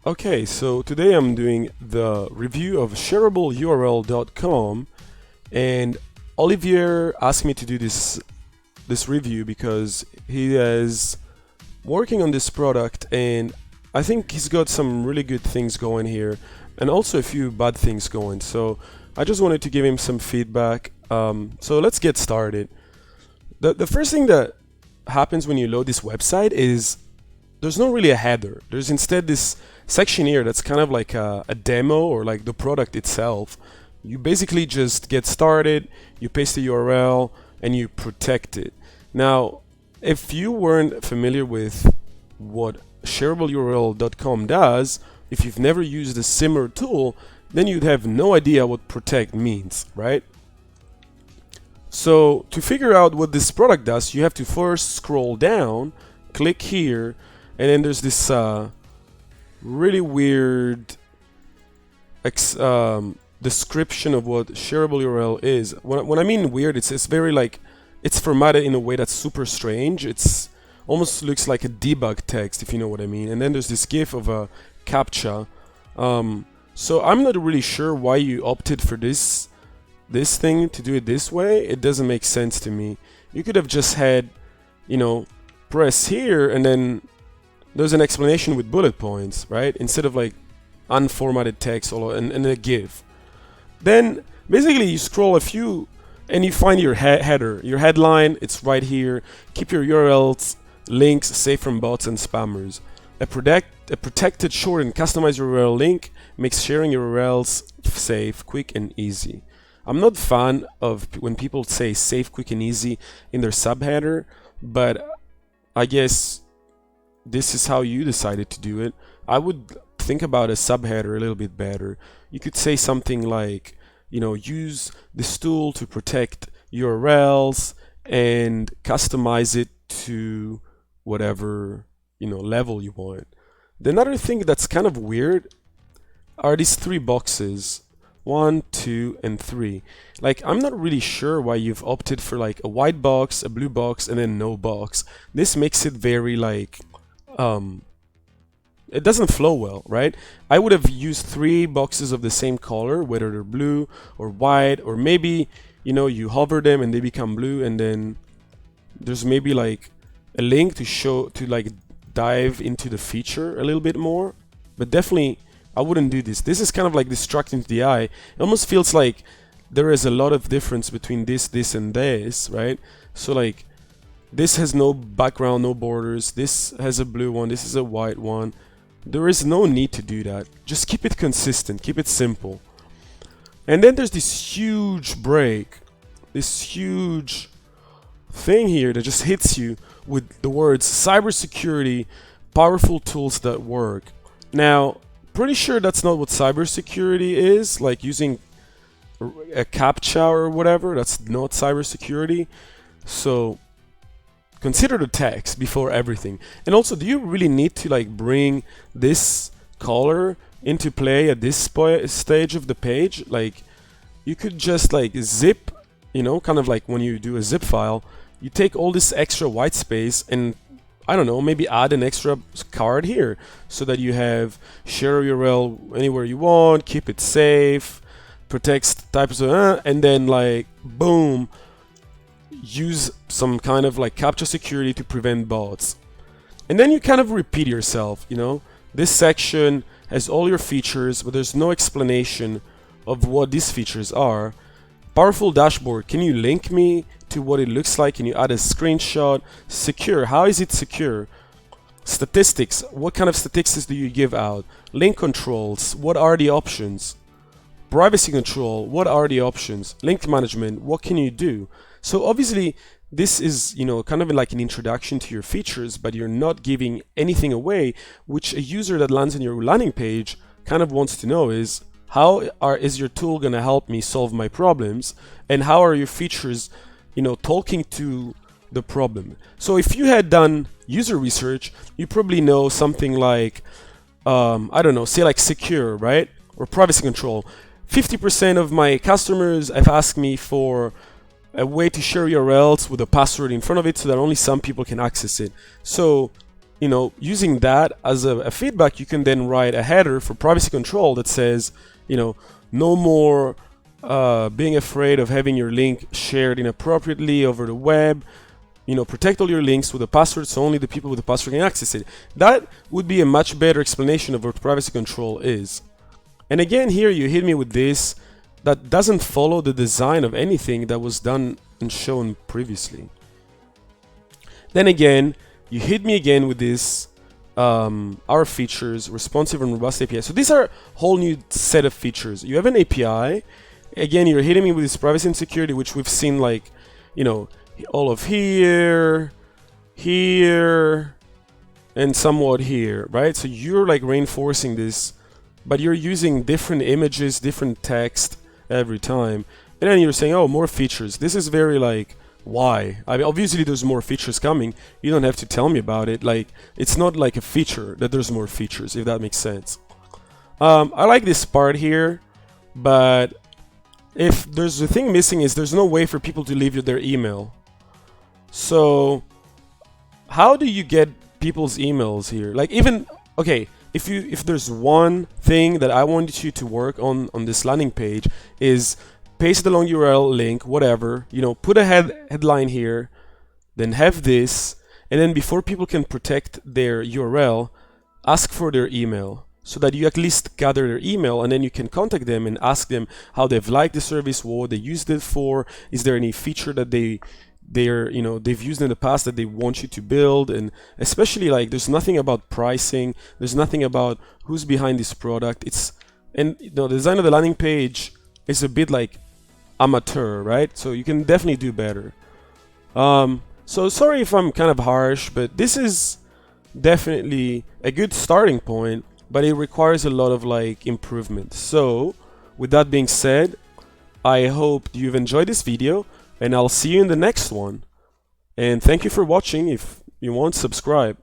Okay, so today I'm doing the review of ShareableURL.com, and Olivier asked me to do this review because he is working on this product, and I think he's got some really good things going here and also a few bad things going. So I just wanted to give him some feedback. So let's get started. The first thing that happens when you load this website is there's not really a header. There's instead this section here that's kind of like a demo or like the product itself. You basically just get started, you paste the URL, and you protect it. Now, if you weren't familiar with what ShareableURL.com does, if you've never used a similar tool, then you'd have no idea what protect means, right? So to figure out what this product does, you have to first scroll down, click here, and then there's this really weird description of what ShareableURL is. When I mean weird, it's very like, it's formatted in a way that's super strange. It's almost looks like a debug text, if you know what I mean. And then there's this GIF of a CAPTCHA. So I'm not really sure why you opted for this thing to do it this way. It doesn't make sense to me. You could have just had, you know, press here and then there's an explanation with bullet points, right? Instead of like unformatted text and a GIF. Then basically you scroll a few and you find your header, your headline. It's right here. Keep your URLs links safe from bots and spammers. A protected, short, and customized URL link makes sharing URLs safe, quick, and easy. I'm not a fan of when people say safe, quick, and easy in their subheader, but I guess this is how you decided to do it. I would think about a subheader a little bit better. You could say something like, you know, use this tool to protect URLs and customize it to whatever, you know, level you want. The another thing that's kind of weird are these three boxes. 1, 2, and 3. Like, I'm not really sure why you've opted for like a white box, a blue box, and then no box. This makes it very like, it doesn't flow well, right? I would have used 3 boxes of the same color, whether they're blue or white, or maybe, you know, you hover them and they become blue, and then there's maybe like a link to show, to like dive into the feature a little bit more. But definitely, I wouldn't do this. This is kind of like distracting to the eye. It almost feels like there is a lot of difference between this, and this, right? So like, this has no background, no borders. This has a blue one. This is a white one. There is no need to do that. Just keep it consistent. Keep it simple. And then there's this huge break. This huge thing here that just hits you with the words cybersecurity, powerful tools that work. Now, pretty sure that's not what cybersecurity is, like using a CAPTCHA or whatever. That's not cybersecurity. So consider the text before everything. And also, do you really need to like bring this color into play at this stage of the page? Like, you could just like zip, you know, kind of like when you do a zip file, you take all this extra white space and, I don't know, maybe add an extra card here so that you have share URL anywhere you want, keep it safe, protects types of, and then like, boom, use some kind of like CAPTCHA security to prevent bots. And then you kind of repeat yourself, you know, this section has all your features, but there's no explanation of what these features are. Powerful dashboard, can you link me to what it looks like? Can you add a screenshot? Secure, how is it secure? Statistics, what kind of statistics do you give out? Link controls, what are the options? Privacy control, what are the options? Link management, what can you do? So obviously this is, you know, kind of like an introduction to your features, but you're not giving anything away, which a user that lands on your landing page kind of wants to know is, is your tool gonna help me solve my problems? And how are your features, you know, talking to the problem? So if you had done user research, you probably know something like, I don't know, say like secure, right? Or privacy control. 50% of my customers have asked me for a way to share URLs with a password in front of it so that only some people can access it. So you know, using that as a feedback, you can then write a header for privacy control that says, you know, no more being afraid of having your link shared inappropriately over the web. You know, protect all your links with a password so only the people with the password can access it. That would be a much better explanation of what privacy control is. And again, here you hit me with this that doesn't follow the design of anything that was done and shown previously. Then again, you hit me again with this our features, responsive and robust API. So these are a whole new set of features. You have an API. Again, you're hitting me with this privacy and security, which we've seen, like, you know, all of here, here, and somewhat here, right? So you're like reinforcing this, but you're using different images, different text every time. And then you're saying, oh, more features. This is very like, why? I mean, obviously there's more features coming. You don't have to tell me about it. Like, it's not like a feature that there's more features, if that makes sense. I like this part here, but if there's a thing missing is there's no way for people to leave their email. So how do you get people's emails here? Like, even, okay, if there's one thing that I want you to work on this landing page is paste the long URL link, whatever, you know, put a headline here, then have this, and then before people can protect their URL, ask for their email so that you at least gather their email, and then you can contact them and ask them how they've liked the service, what they used it for, is there any feature that they've used in the past that they want you to build. And especially, like, there's nothing about pricing, there's nothing about who's behind this product. And you know, the design of the landing page is a bit like amateur, right? So you can definitely do better. So sorry if I'm kind of harsh, but this is definitely a good starting point, but it requires a lot of like improvement. So with that being said, I hope you've enjoyed this video, and I'll see you in the next one. And thank you for watching. If you want, subscribe.